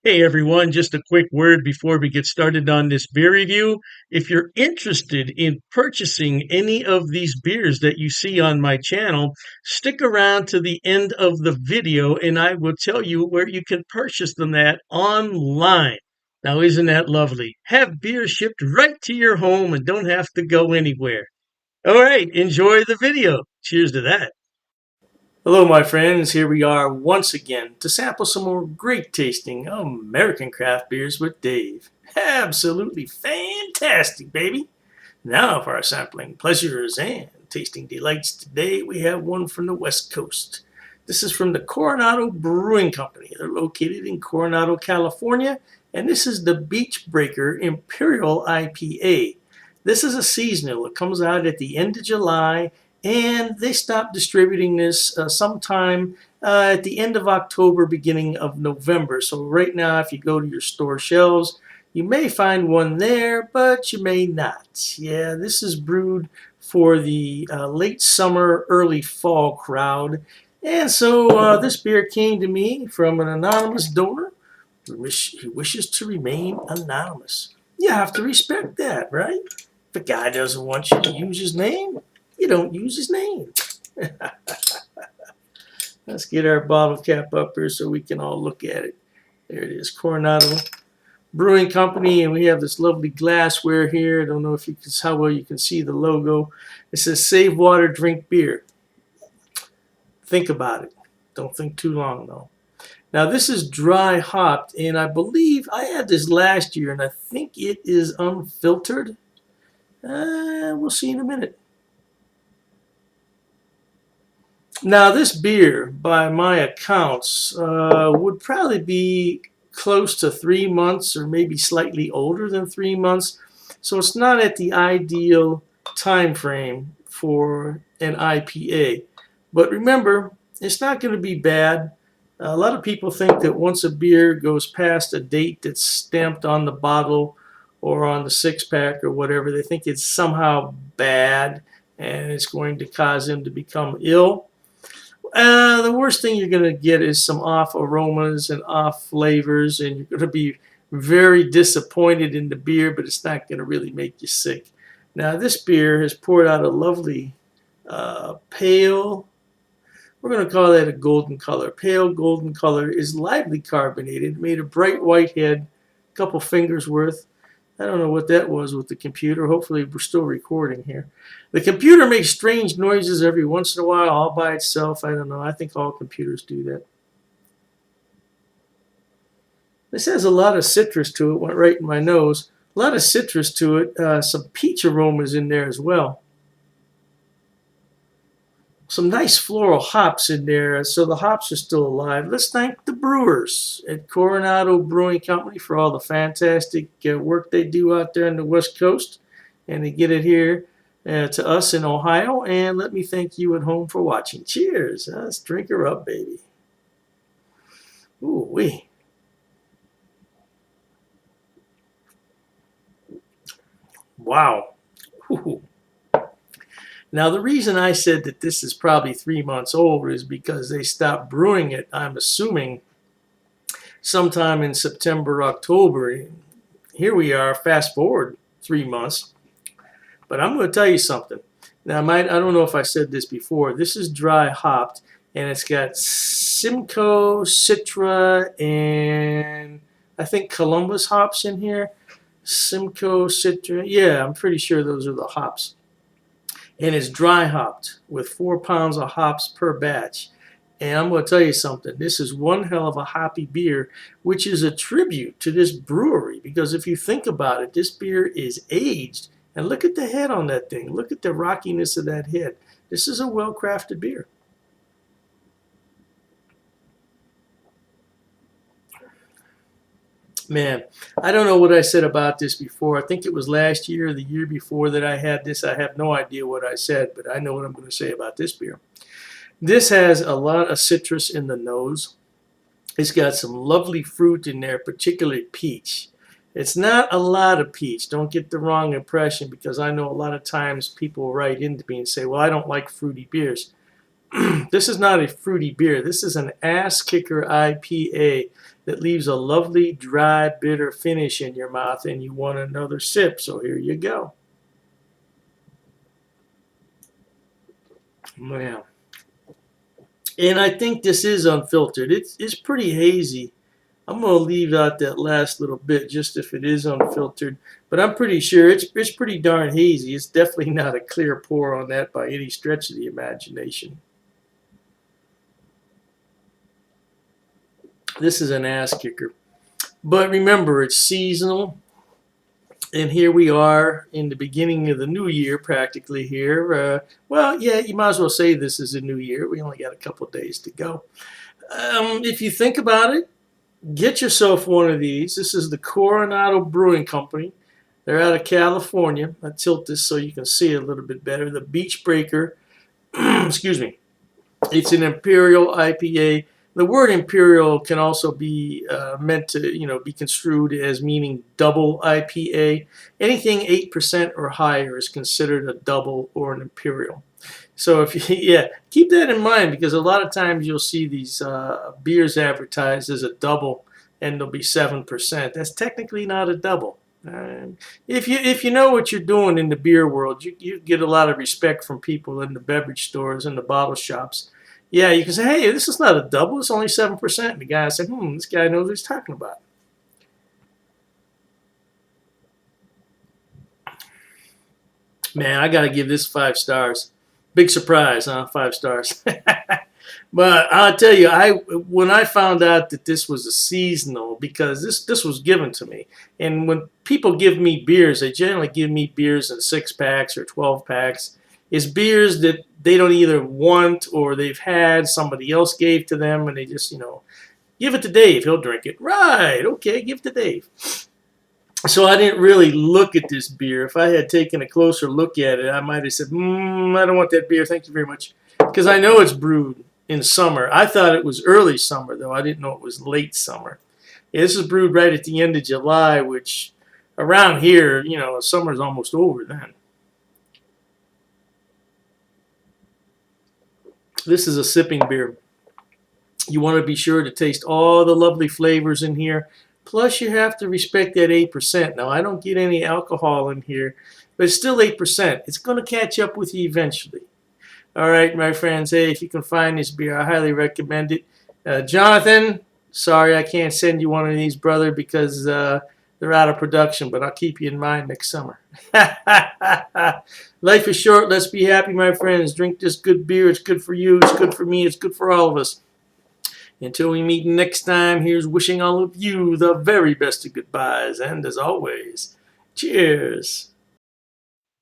Hey everyone, just a quick word before we get started on this beer review. If you're interested in purchasing any of these beers that you see on my channel, stick around to the end of the video and I will tell you where you can purchase them at online. Now, isn't that lovely? Have beer shipped right to your home and don't have to go anywhere. All right, enjoy the video. Cheers to that. Hello, my friends. Here we are once again to sample some more great tasting American craft beers with Dave. Absolutely fantastic, baby. Now for our sampling pleasures and tasting delights. Today we have one from the West Coast. This is from the Coronado Brewing Company. They're located in Coronado, California, and this is the Beach Breaker Imperial IPA. This is a seasonal. It comes out at the end of July, and they stopped distributing this sometime at the end of October, beginning of November. So right now, if you go to your store shelves, you may find one there, but you may not. Yeah, this is brewed for the late summer, early fall crowd. And so this beer came to me from an anonymous donor who wishes to remain anonymous. You have to respect that, right? If a guy doesn't want you to use his name, you don't use his name. Let's get our bottle cap up here so we can all look at it. There it is, Coronado Brewing Company, and we have this lovely glassware here. I don't know if you can, how well you can see the logo. It says "Save Water, Drink Beer." Think about it. Don't think too long though. Now this is dry hopped, and I believe I had this last year, and I think it is unfiltered. We'll see in a minute. Now this beer, by my accounts, would probably be close to 3 months or maybe slightly older than 3 months. So it's not at the ideal time frame for an IPA. But remember, it's not going to be bad. A lot of people think that once a beer goes past a date that's stamped on the bottle or on the six-pack or whatever, they think it's somehow bad and it's going to cause them to become ill. The worst thing you're going to get is some off aromas and off flavors, and you're going to be very disappointed in the beer, but it's not going to really make you sick. Now, this beer has poured out a lovely pale, we're going to call that a golden color. Pale golden color, is lightly carbonated, made a bright white head, a couple fingers worth. I don't know what that was with the computer. Hopefully we're still recording here. The computer makes strange noises every once in a while all by itself. I don't know. I think all computers do that. This has a lot of citrus to it. Went right in my nose. A lot of citrus to it. Some peach aromas in there as well. Some nice floral hops in there, so the hops are still alive. Let's thank the brewers at Coronado Brewing Company for all the fantastic work they do out there on the West Coast, and they get it here to us in Ohio. And let me thank you at home for watching. Cheers. Let's drink her up, baby. Ooh wee. Wow. Ooh. Now, the reason I said that this is probably 3 months old is because they stopped brewing it, I'm assuming, sometime in September, October. Here we are, fast forward 3 months. But I'm going to tell you something. Now, I don't know if I said this before. This is dry hopped, and it's got Simcoe, Citra, and I think Columbus hops in here. Simcoe, Citra. Yeah, I'm pretty sure those are the hops. And it's dry hopped with 4 pounds of hops per batch. And I'm going to tell you something. This is one hell of a hoppy beer, which is a tribute to this brewery. Because if you think about it, this beer is aged. And look at the head on that thing. Look at the rockiness of that head. This is a well-crafted beer. Man, I don't know what I said about this before. I think it was last year or the year before that I had this. I have no idea what I said, but I know what I'm going to say about this beer. This has a lot of citrus in the nose. It's got some lovely fruit in there, particularly peach. It's not a lot of peach. Don't get the wrong impression, because I know a lot of times people write into me and say, well, I don't like fruity beers. This is not a fruity beer. This is an ass kicker IPA. that leaves a lovely, dry, bitter finish in your mouth, and you want another sip. So here you go. Man. And I think this is unfiltered. It's pretty hazy. I'm gonna leave out that last little bit just if it is unfiltered, but I'm pretty sure it's pretty darn hazy. It's definitely not a clear pour on that by any stretch of the imagination. This is an ass kicker. But remember, it's seasonal, and here we are in the beginning of the new year, practically here. Well, yeah, you might as well say this is a new year. We only got a couple of days to go. If you think about it, get yourself one of these. This is the Coronado Brewing Company. They're out of California. I tilt this so you can see it a little bit better. The Beach Breaker, excuse me. It's an Imperial IPA. The word Imperial can also be meant to, be construed as meaning double IPA. Anything 8% or higher is considered a double or an Imperial. So if you, yeah, keep that in mind because a lot of times you'll see these beers advertised as a double, and they'll be 7%. That's technically not a double. If you know what you're doing in the beer world, you get a lot of respect from people in the beverage stores and the bottle shops. Yeah, you can say, hey, this is not a double, it's only 7%. And the guy said, this guy knows what he's talking about. Man, I got to give this 5 stars. Big surprise, huh? 5 stars. But I'll tell you, when I found out that this was a seasonal, because this was given to me, and when people give me beers, they generally give me beers in 6 packs or 12 packs. It's beers that they don't either want or they've had, somebody else gave to them, and they just, give it to Dave, he'll drink it. Right, okay, give it to Dave. So I didn't really look at this beer. If I had taken a closer look at it, I might have said, I don't want that beer, thank you very much. Because I know it's brewed in summer. I thought it was early summer, though. I didn't know it was late summer. Yeah, this is brewed right at the end of July, which around here, summer's almost over then. This is a sipping beer. You want to be sure to taste all the lovely flavors in here. Plus, you have to respect that 8%. Now, I don't get any alcohol in here, but it's still 8%. It's going to catch up with you eventually. All right, my friends. Hey, if you can find this beer, I highly recommend it. Jonathan, sorry I can't send you one of these, brother, because they're out of production, but I'll keep you in mind next summer. Life is short. Let's be happy, my friends. Drink this good beer. It's good for you. It's good for me. It's good for all of us. Until we meet next time, here's wishing all of you the very best of goodbyes. And as always, cheers.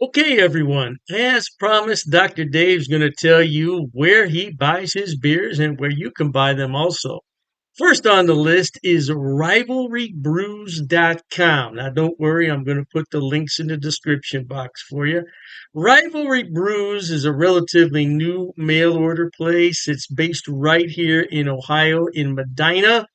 Okay, everyone. As promised, Dr. Dave's going to tell you where he buys his beers and where you can buy them also. First on the list is rivalrybrews.com. Now, don't worry, I'm going to put the links in the description box for you. Rivalry Brews is a relatively new mail order place. It's based right here in Ohio, in Medina,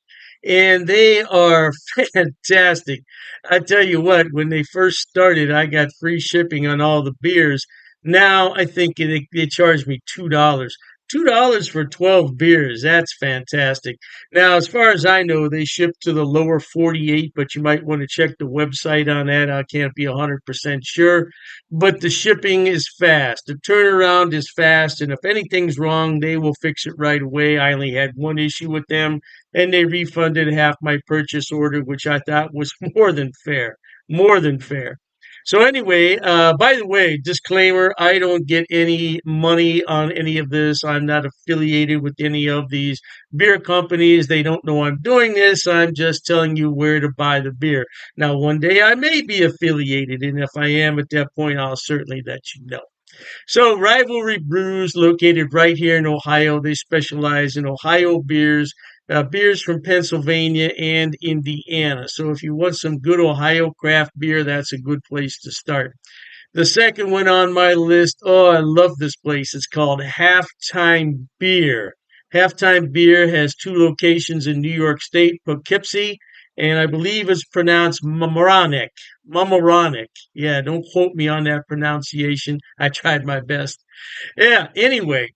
and they are fantastic. I tell you what, when they first started, I got free shipping on all the beers. Now I think they charge me $2. $2 for 12 beers. That's fantastic. Now, as far as I know, they ship to the lower 48, but you might want to check the website on that. I can't be 100% sure, but the shipping is fast. The turnaround is fast, and if anything's wrong, they will fix it right away. I only had one issue with them, and they refunded half my purchase order, which I thought was more than fair. More than fair. So anyway, by the way, disclaimer, I don't get any money on any of this. I'm not affiliated with any of these beer companies. They don't know I'm doing this. I'm just telling you where to buy the beer. Now, one day I may be affiliated, and if I am at that point, I'll certainly let you know. So, Rivalry Brews, located right here in Ohio, they specialize in Ohio beers, beers from Pennsylvania and Indiana. So, if you want some good Ohio craft beer, that's a good place to start. The second one on my list, oh, I love this place. It's called Halftime Beer. Halftime Beer has 2 locations in New York State, Poughkeepsie, and I believe it's pronounced Mamaroneck. Mamaroneck. Yeah, don't quote me on that pronunciation. I tried my best. Yeah, anyway,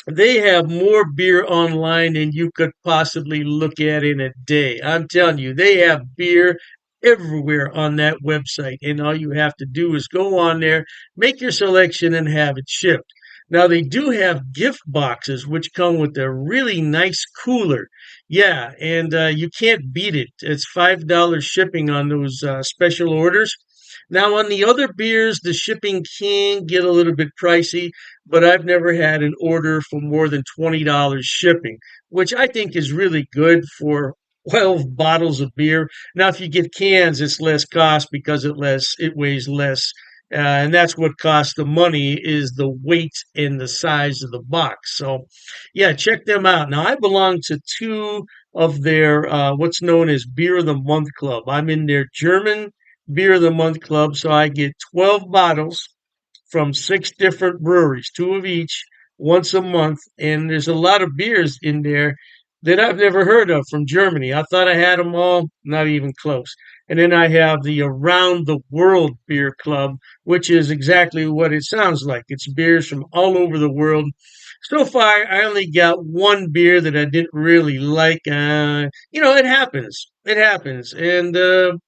They have more beer online than you could possibly look at in a day. I'm telling you, they have beer everywhere on that website. And all you have to do is go on there, make your selection, and have it shipped. Now, they do have gift boxes, which come with a really nice cooler. Yeah, and you can't beat it. It's $5 shipping on those special orders. Now, on the other beers, the shipping can get a little bit pricey, but I've never had an order for more than $20 shipping, which I think is really good for 12 bottles of beer. Now, if you get cans, it's less cost because it weighs less. And that's what costs the money is the weight and the size of the box. So, yeah, check them out. Now, I belong to two of their what's known as Beer of the Month Club. I'm in their German Beer of the Month Club, so I get 12 bottles from six different breweries, two of each, once a month. And there's a lot of beers in there that I've never heard of from Germany. I thought I had them all, not even close. And then I have the Around the World Beer Club, which is exactly what it sounds like. It's beers from all over the world. So far, I only got one beer that I didn't really like. It happens. It happens. And,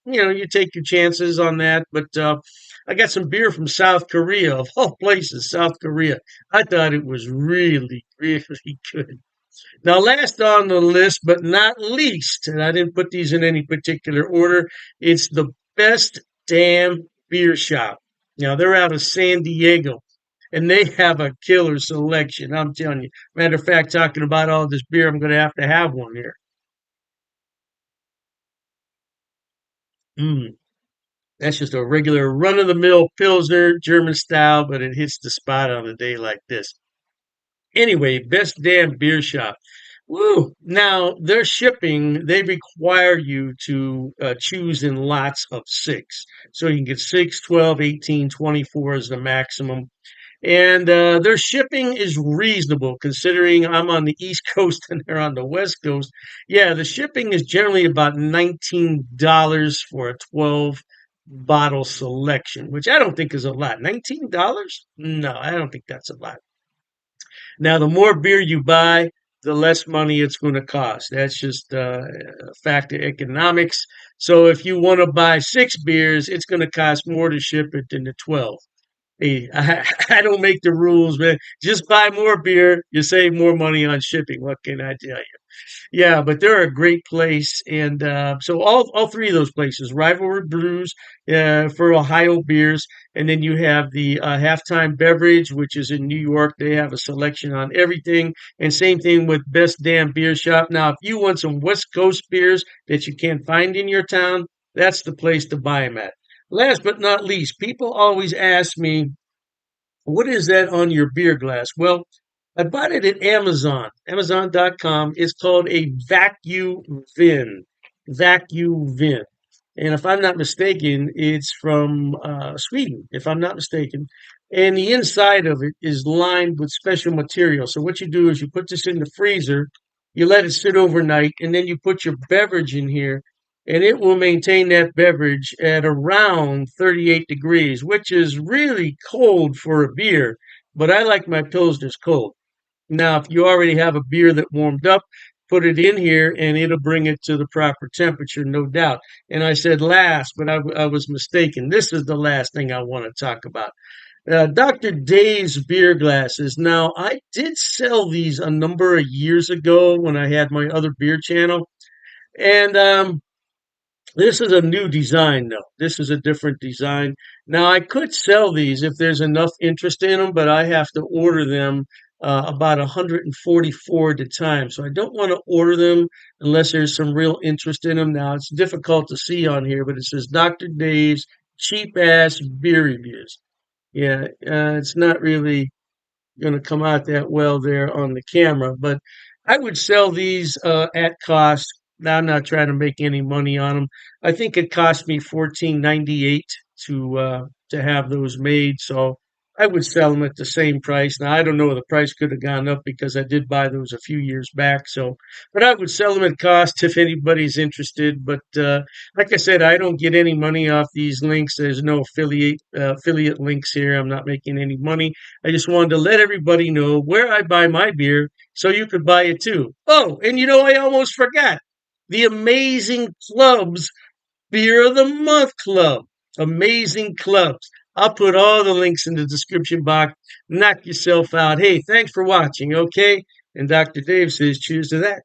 you take your chances on that. But I got some beer from South Korea, of all places, South Korea. I thought it was really, really good. Now, last on the list, but not least, and I didn't put these in any particular order, it's the Best Damn Beer Shop. Now, they're out of San Diego, and they have a killer selection. I'm telling you. Matter of fact, talking about all this beer, I'm going to have one here. Mm, that's just a regular run of the mill Pilsner, German style, but it hits the spot on a day like this. Anyway, Best Damn Beer Shop. Woo! Now, their shipping, they require you to choose in lots of six. So you can get 6, 12, 18, 24 is the maximum. And their shipping is reasonable considering I'm on the East Coast and they're on the West Coast. Yeah, the shipping is generally about $19 for a 12 bottle selection, which I don't think is a lot. $19? No, I don't think that's a lot. Now, the more beer you buy, the less money it's going to cost. That's just a fact of economics. So if you want to buy six beers, it's going to cost more to ship it than the 12. Hey, I don't make the rules, man. Just buy more beer. You save more money on shipping. What can I tell you? Yeah, but they're a great place, and so all three of those places, Rivalry Brews for Ohio beers, and then you have the Halftime Beverage, which is in New York. They have a selection on everything, and same thing with Best Damn Beer Shop. Now, if you want some West Coast beers that you can't find in your town, that's the place to buy them at. Last but not least, people always ask me, what is that on your beer glass? Well, I bought it at Amazon, Amazon.com. It's called a vacuum vin. Vacuum vin. And if I'm not mistaken, it's from Sweden, if I'm not mistaken. And the inside of it is lined with special material. So what you do is you put this in the freezer, you let it sit overnight, and then you put your beverage in here, and it will maintain that beverage at around 38 degrees, which is really cold for a beer. But I like my pilsners cold. Now, if you already have a beer that warmed up, put it in here and it'll bring it to the proper temperature, no doubt. And I said last, but I was mistaken. This is the last thing I want to talk about. Dr. Dave's beer glasses. Now, I did sell these a number of years ago when I had my other beer channel. And this is a new design, though. This is a different design. Now, I could sell these if there's enough interest in them, but I have to order them about 144 at a time. So I don't want to order them unless there's some real interest in them. Now, it's difficult to see on here, but it says Dr. Dave's cheap ass beer reviews. Yeah, it's not really going to come out that well there on the camera. But I would sell these at cost. Now I'm not trying to make any money on them. I think it cost me 14.98 to have those made. So I would sell them at the same price. Now I don't know, the price could have gone up because I did buy those a few years back. So, but I would sell them at cost if anybody's interested. But like I said, I don't get any money off these links. There's no affiliate links here. I'm not making any money. I just wanted to let everybody know where I buy my beer so you could buy it too. Oh, and I almost forgot the Amazing Clubs Beer of the Month Club. Amazing clubs. I'll put all the links in the description box. Knock yourself out. Hey, thanks for watching, okay? And Dr. Dave says cheers to that.